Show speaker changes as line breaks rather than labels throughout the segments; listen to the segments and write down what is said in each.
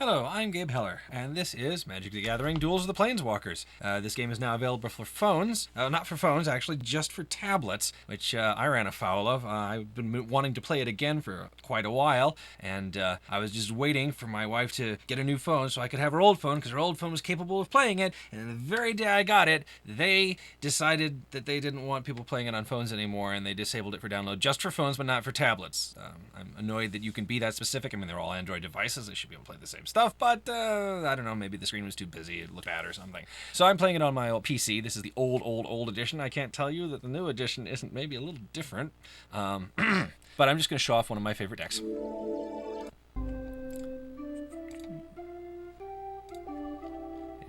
Hello, I'm Gabe Heller, and this is Magic the Gathering Duels of the Planeswalkers. This game is now available for phones. Not for phones, actually, just for tablets, which I ran afoul of. I've been wanting to play it again for quite a while, and I was just waiting for my wife to get a new phone so I could have her old phone, because her old phone was capable of playing it, and the very day I got it, they decided that they didn't want people playing it on phones anymore, and they disabled it for download just for phones, but not for tablets. I'm annoyed that you can be that specific. I mean, they're all Android devices. They should be able to play the same stuff, but I don't know, maybe the screen was too busy, it looked bad or something. So I'm playing it on my old PC. This is the old edition. I can't tell you that the new edition isn't maybe a little different, but I'm just going to show off one of my favorite decks. It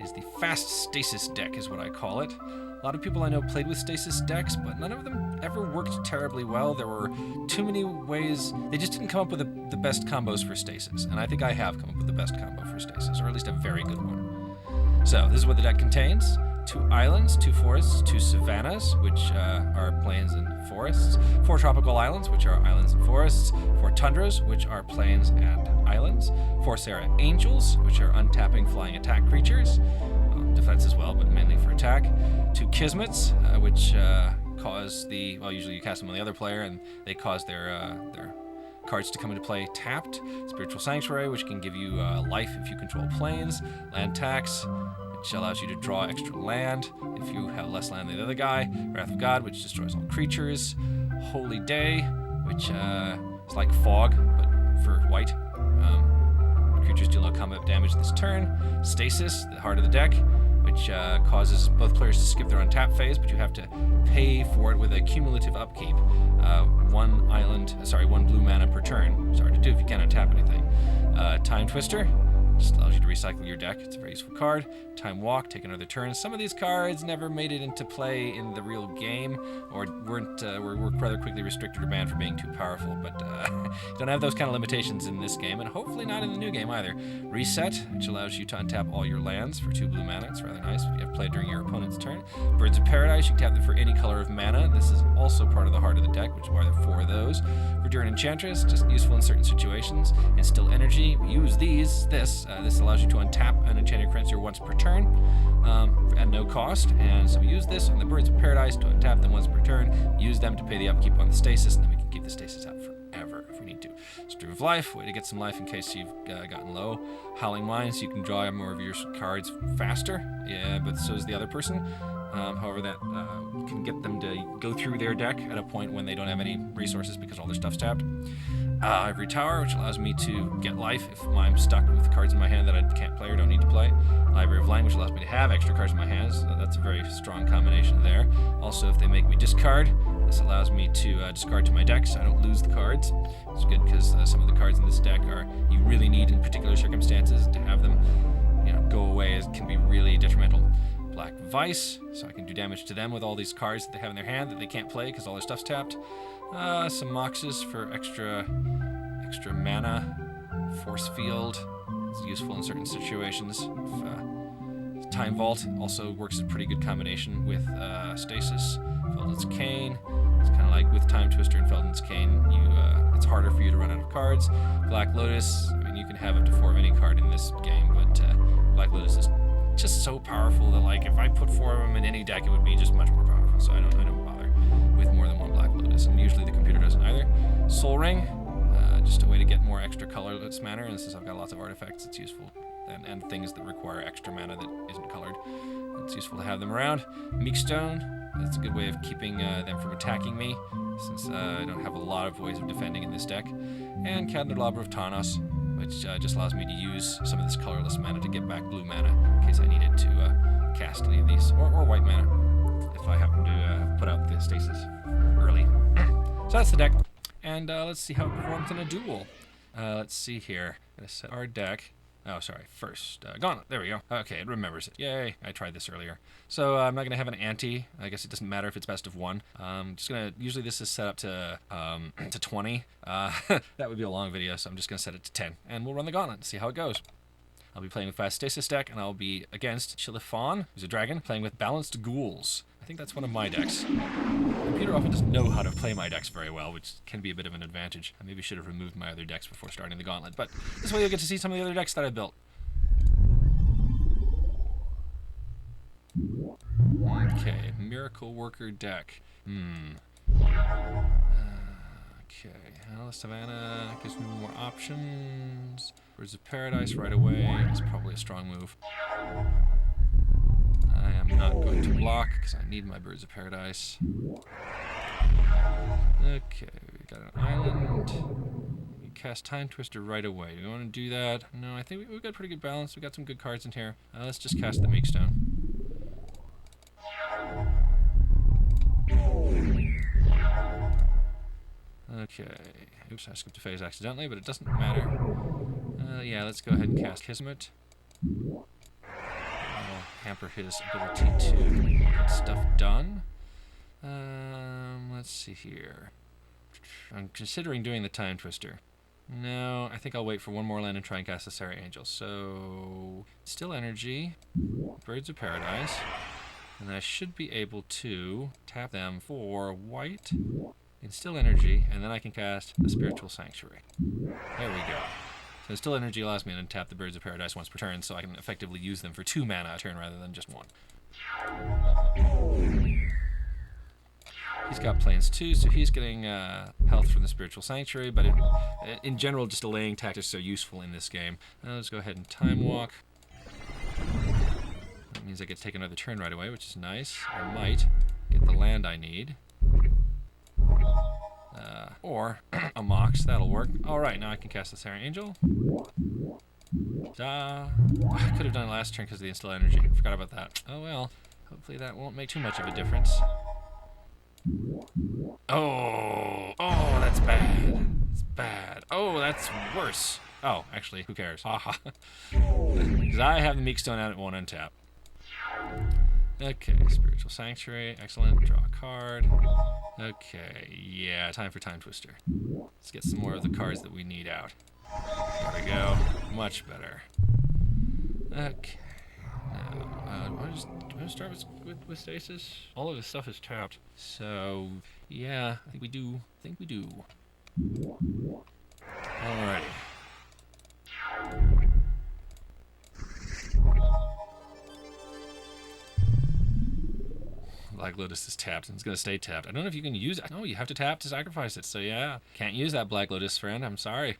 is the Fast Stasis deck is what I call it. A lot of people I know played with Stasis decks, but none of them ever worked terribly well. There were too many ways. They just didn't come up with the best combos for Stasis, and I think I have come up with the best combo for Stasis, or at least a very good one. So this is what the deck contains. 2 islands, 2 forests, 2 savannas, which are plains and forests, 4 tropical islands, which are islands and forests, 4 tundras, which are plains and islands, 4 Serra Angels, which are untapping flying attack creatures, defense as well, but mainly for attack, 2 Kismets, which cause the, well, usually you cast them on the other player, and they cause their cards to come into play tapped, Spiritual Sanctuary, which can give you life if you control planes, Land Tax, which allows you to draw extra land if you have less land than the other guy, Wrath of God, which destroys all creatures, Holy Day, which is like Fog, but for white. Creatures deal no combat damage this turn. Stasis, the heart of the deck, which causes both players to skip their untap phase, but you have to pay for it with a cumulative upkeep. 1 blue mana per turn. It's hard to do if you can't untap anything. Time Twister, just allows you to recycle your deck. It's a very useful card. Time Walk, take another turn. Some of these cards never made it into play in the real game, or were rather quickly restricted or banned for being too powerful, but you don't have those kind of limitations in this game, and hopefully not in the new game either. Reset, which allows you to untap all your lands for 2 blue mana. It's rather nice if you have played during your opponent's turn. Birds of Paradise, you can tap them for any color of mana. This is also part of the heart of the deck, which is why there are 4 of those. Return Enchantress, just useful in certain situations. Instill Energy, we use this allows you to untap an enchanted creature once per turn at no cost, and so we use this on the Birds of Paradise to untap them once per turn, use them to pay the upkeep on the Stasis, and then we can keep the Stasis out forever if we need to. Stream of Life, way to get some life in case you've gotten low. Howling Mines, you can draw more of your cards faster, but so is the other person. However, that can get them to go through their deck at a point when they don't have any resources because all their stuff's tapped. Ivory Tower, which allows me to get life if I'm stuck with cards in my hand that I can't play or don't need to play. Library of Light, which allows me to have extra cards in my hands. So that's a very strong combination there. Also, if they make me discard, this allows me to discard to my deck so I don't lose the cards. It's good because some of the cards in this deck are you really need in particular circumstances to have them go away. It can be really detrimental. Black Vice, so I can do damage to them with all these cards that they have in their hand that they can't play because all their stuff's tapped. Some Moxes for extra mana. Force Field is useful in certain situations. Time Vault also works as a pretty good combination with Stasis. Feldon's Cane, it's kind of like with Time Twister and Feldon's Cane, it's harder for you to run out of cards. Black Lotus, I mean, you can have up to 4 of any card in this game, but Black Lotus is just so powerful that, like, if I put 4 of them in any deck, it would be just much more powerful. So I don't bother with more than 1 Black Lotus, and usually the computer doesn't either. Soul Ring, just a way to get more extra colorless mana, and since I've got lots of artifacts, it's useful, and things that require extra mana that isn't colored. It's useful to have them around. Meekstone, that's a good way of keeping them from attacking me, since I don't have a lot of ways of defending in this deck. And Candelabra of Tawnos, which just allows me to use some of this colorless mana to get back blue mana in case I needed to cast any of these, or white mana if I happen to put out the Stasis early. So that's the deck, and let's see how it performs in a duel. Let's see here. I'm going to set our deck. Oh, sorry. First, gauntlet. There we go. Okay, it remembers it. Yay. I tried this earlier. So I'm not going to have an ante. I guess it doesn't matter if it's best of 1. Just going to, usually this is set up to 20. That would be a long video, so I'm just going to set it to 10. And we'll run the gauntlet and see how it goes. I'll be playing with Fast Stasis deck, and I'll be against Chilifon, who's a dragon, playing with Balanced Ghouls. I think that's one of my decks. I'm computer often doesn't know how to play my decks very well, which can be a bit of an advantage. I maybe should have removed my other decks before starting the gauntlet, but this way you'll get to see some of the other decks that I built. Okay, Miracle Worker deck. Okay, Alice Savannah gives me more options. Birds of Paradise right away is probably a strong move. I am not going to block because I need my Birds of Paradise. Okay, we got an island. We cast Time Twister right away. Do we want to do that? No, I think we've got pretty good balance. We've got some good cards in here. Let's just cast the Meekstone. Okay. Oops, I skipped a phase accidentally, but it doesn't matter. Yeah, let's go ahead and cast Kismet. That'll hamper his ability to get stuff done. Let's see here. I'm considering doing the Time Twister. No, I think I'll wait for one more land and try and cast the Serra Angel. So, Still Energy, Birds of Paradise, and I should be able to tap them for white. Instill Energy, and then I can cast the Spiritual Sanctuary. There we go. So Instill Energy allows me to tap the Birds of Paradise once per turn, so I can effectively use them for 2 mana a turn rather than just 1. He's got Plains too, so he's getting health from the Spiritual Sanctuary, but in general, just delaying tactics are useful in this game. Now let's go ahead and Time Walk. That means I get to take another turn right away, which is nice. I might get the land I need. Or a Mox, that'll work. Alright, now I can cast the Serra Angel. I could have done it last turn because of the Instill Energy. Forgot about that. Oh well, hopefully that won't make too much of a difference. Oh, that's bad. It's bad. Oh, that's worse. Oh, actually, who cares? Haha. Because I have the Meekstone out, it won't untap. Okay, Spiritual Sanctuary, excellent. Draw a card. Okay, yeah, time for Time Twister. Let's get some more of the cards that we need out. There we go. Much better. Okay. Now, do I just start with Stasis? All of this stuff is tapped. So, yeah, I think we do. Alrighty. Black Lotus is tapped, and it's going to stay tapped. I don't know if you can use it. No, you have to tap to sacrifice it, so yeah. Can't use that Black Lotus, friend. I'm sorry.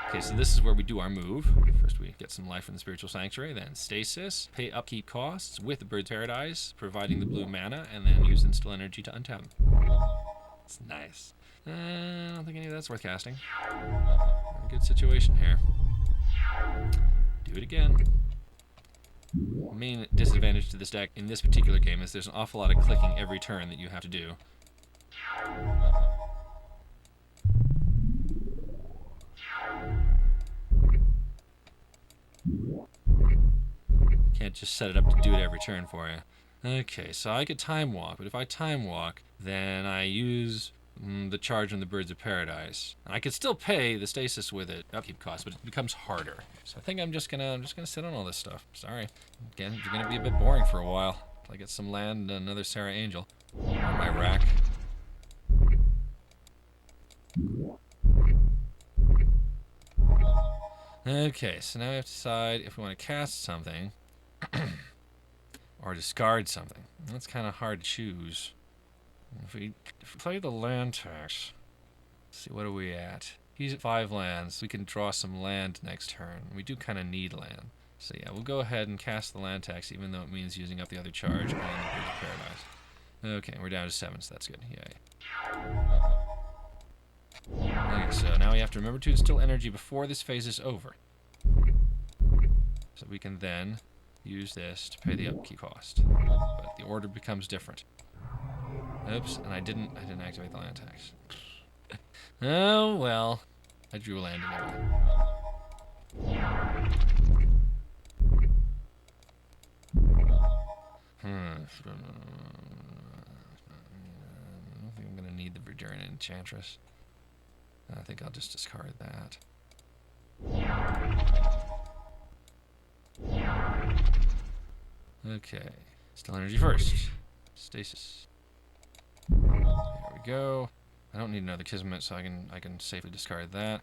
Okay, so this is where we do our move. First we get some life from the Spiritual Sanctuary, then Stasis, pay upkeep costs with the Bird's Paradise, providing the blue mana, and then use Instill Energy to untap them. It's nice. I don't think any of that's worth casting. We're in a good situation here. Do it again. The main disadvantage to this deck in this particular game is there's an awful lot of clicking every turn that you have to do. Can't just set it up to do it every turn for you. Okay, so I could Time Walk, but if I Time Walk, then I use the charge on the Birds of Paradise. And I could still pay the Stasis with it, upkeep cost, but it becomes harder. So I think I'm just gonna sit on all this stuff. Sorry. Again, it's gonna be a bit boring for a while. Till I get some land and another Serra Angel on my rack. Okay, so now we have to decide if we want to cast something or discard something. That's kind of hard to choose. If we play the land tax, let's see, what are we at? He's at 5 lands. We can draw some land next turn. We do kind of need land. So yeah, we'll go ahead and cast the land tax, even though it means using up the other charge on the Birds of Paradise. Okay, we're down to 7, so that's good. Yay. Okay, so now we have to remember to instill energy before this phase is over. So we can then use this to pay the upkeep cost. But the order becomes different. Oops, and I didn't activate the land tax. Oh well. I drew a land anyway. I don't think I'm gonna need the Verdurine Enchantress. I think I'll just discard that. Okay. Still energy first. Stasis. There we go. I don't need another Kismet, so I can safely discard that.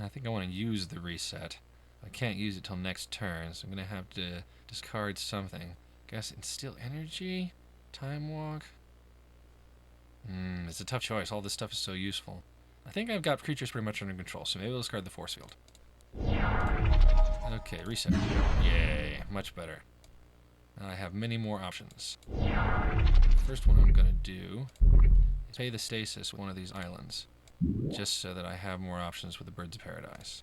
I think I want to use the reset. I can't use it till next turn, so I'm going to have to discard something. Guess Instill Energy? Time Walk? It's a tough choice. All this stuff is so useful. I think I've got creatures pretty much under control, so maybe we'll discard the Force Field. Okay, reset. Yay, much better. Now I have many more options. First one I'm going to do is pay the stasis with one of these islands, just so that I have more options with the Birds of Paradise.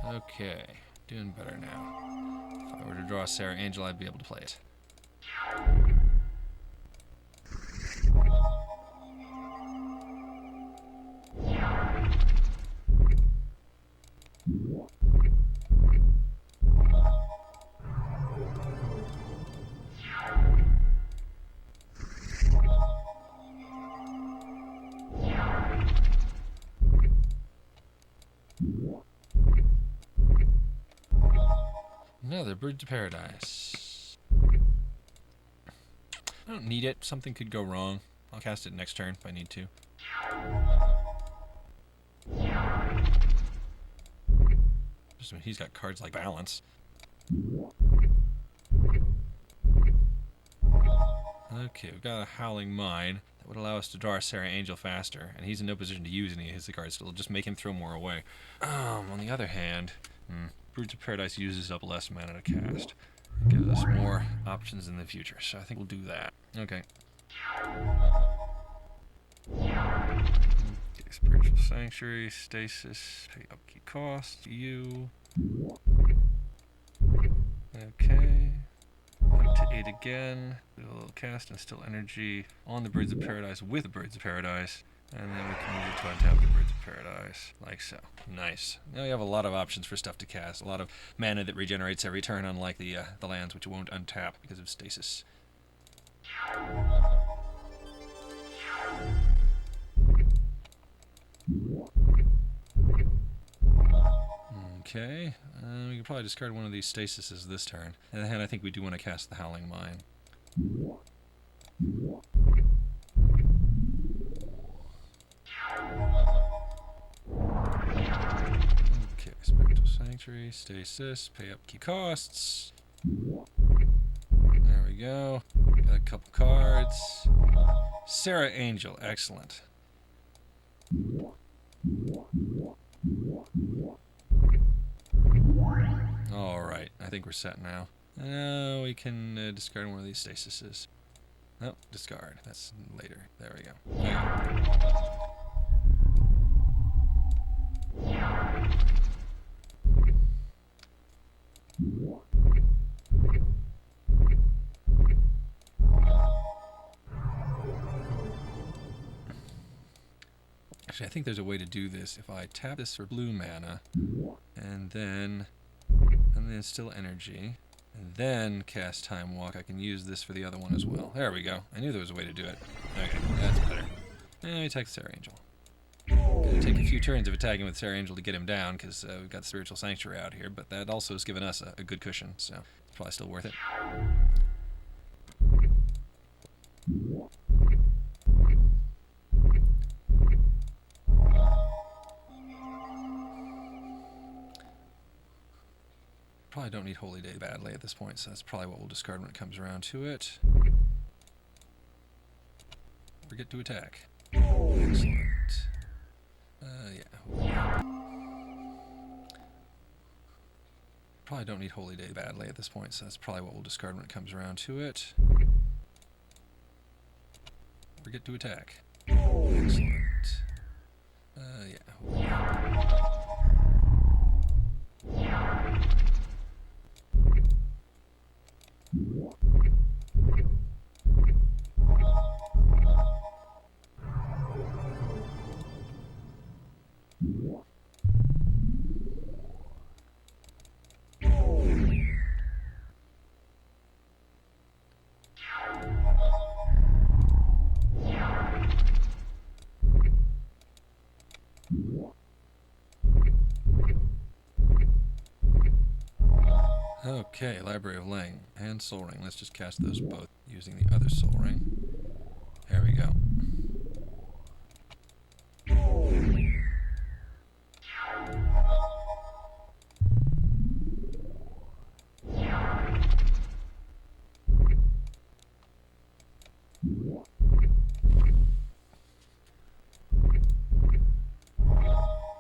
Okay, doing better now. If I were to draw a Sarah Angel, I'd be able to play it. Another Birds of Paradise. I don't need it. Something could go wrong. I'll cast it next turn if I need to. Just, I mean, he's got cards like Balance. Okay, we've got a Howling Mine that would allow us to draw a Sarah Angel faster, and he's in no position to use any of his cards, so it'll just make him throw more away. On the other hand, Birds of Paradise uses up less mana to cast. It gives us more options in the future, so I think we'll do that. Okay. Spiritual Sanctuary, Stasis, pay upkeep cost, you. Okay. Up to 8 again. We'll cast Instill Energy on the Birds of Paradise with the Birds of Paradise. And then we can use it to untap the Birds of Paradise, like so. Nice. Now we have a lot of options for stuff to cast. A lot of mana that regenerates every turn, unlike the lands, which won't untap because of stasis. Okay. We could probably discard one of these stasises this turn. And then I think we do want to cast the Howling Mine. Okay, Spiritual Sanctuary, Stasis, pay upkeep costs. There we go. Got a couple cards. Sarah Angel, excellent. Alright, I think we're set now. Now we can discard one of these stasises. No, discard. That's later. There we go. Okay. Actually, I think there's a way to do this. If I tap this for blue mana, and then Instill Energy, and then cast Time Walk, I can use this for the other one as well. There we go. I knew there was a way to do it. Okay, that's better. And we attack Sarah Angel. Gonna take a few turns of attacking with Sarah Angel to get him down, because we've got Spiritual Sanctuary out here, but that also has given us a good cushion, so it's probably still worth it. Probably don't need Holy Day badly at this point, so that's probably what we'll discard when it comes around to it. Forget to attack. Excellent. Yeah. Probably don't need Holy Day badly at this point, so that's probably what we'll discard when it comes around to it. Forget to attack. Excellent. Yeah. Okay, Library of Lang and Soul Ring. Let's just cast those both using the other Soul Ring. There we go.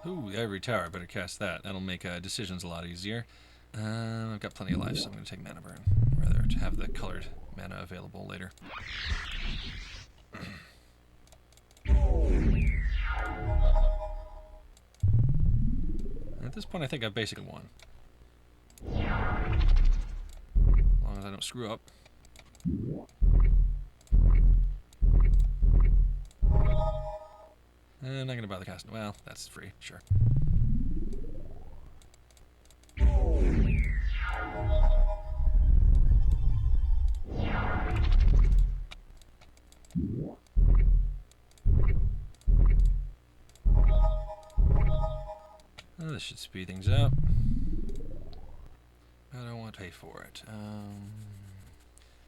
Ooh, the Ivory Tower. Better cast that. That'll make decisions a lot easier. I've got plenty of life, so I'm going to take Mana Burn, rather to have the colored mana available later. At this point, I think I've basically won. As long as I don't screw up. I'm not going to bother casting. Well, that's free, sure. Oh, this should speed things up. I don't want to pay for it.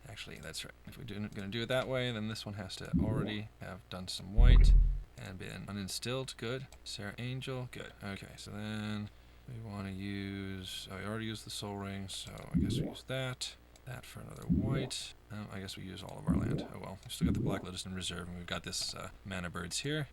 Actually, that's right. If we're going to do it that way, then this one has to already have done some white and been uninstilled. Good. Sarah Angel. Good. Okay, so then we want to use... Oh, we already used the Soul Ring, so I guess we use that. That for another white. I guess we use all of our land. Oh well. We've still got the Black Lotus in reserve, and we've got this Mana Birds here.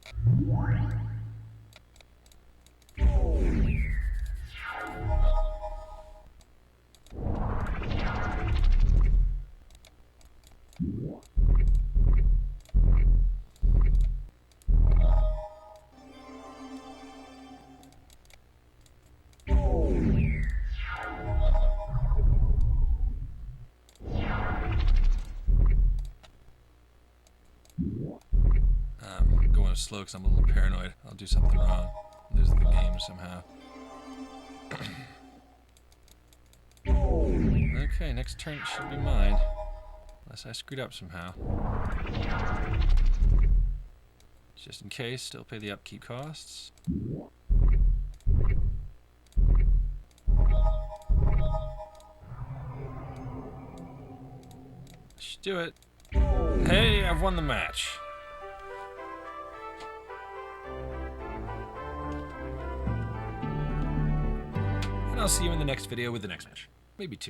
Going slow because I'm a little paranoid. I'll do something wrong. Lose the game somehow. Okay, next turn should be mine. Unless I screwed up somehow. Just in case, still pay the upkeep costs. Should do it. Hey, I've won the match. And I'll see you in the next video with the next match. Maybe two.